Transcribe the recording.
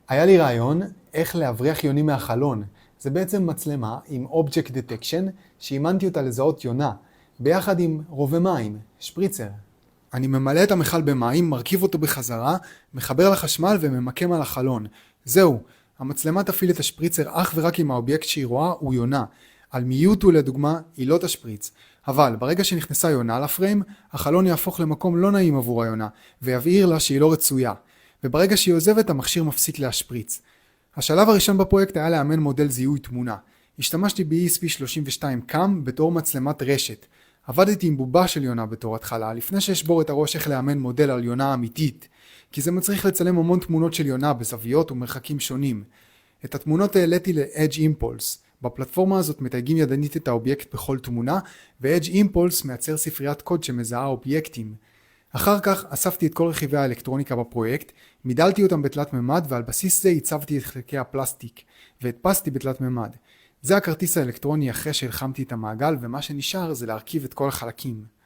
היה לי רעיון איך להבריח יונים מהחלון. זה בעצם מצלמה עם Object Detection שאימנתי אותה לזהות יונה, ביחד עם רובה מים, שפריצר. אני ממלא את המכל במים, מרכיב אותו בחזרה, מחבר לחשמל וממקם על החלון. זהו, המצלמה תפעיל את השפריצר אך ורק אם האובייקט שהיא רואה הוא יונה. על מיוטו לדוגמה היא לא תשפריץ. אבל ברגע שנכנסה יונה לפריים, החלון יהפוך למקום לא נעים עבור היונה, ויבהיר לה שהיא לא רצויה. וברגע שהיא עוזבת המכשיר מפסיק להשפריץ. השלב הראשון בפרויקט היה לאמן מודל זיהוי תמונה. השתמשתי ב-ESP32 CAM בתור מצלמת רשת. עבדתי עם בובה של יונה בתור התחלה, לפני שאשבור את הראש איך לאמן מודל על יונה אמיתית, כי זה מצריך לצלם המון תמונות של יונה בזוויות ומרחקים שונים. את התמונות העליתי ל-Edge Impulse. בפלטפורמה הזאת מתייגים ידנית את האובייקט בכל תמונה, ו-Edge Impulse מייצר ספריית קוד שמזהה אובייקטים. אחר כך אספתי את כל רכיבי האלקטרוניקה בפרויקט, מידלתי אותם בתלת ממד ועל בסיס זה הצבתי את חלקי הפלסטיק והדפסתי בתלת ממד. זה הכרטיס האלקטרוני אחרי שהלחמתי את המעגל ומה שנשאר זה להרכיב את כל החלקים.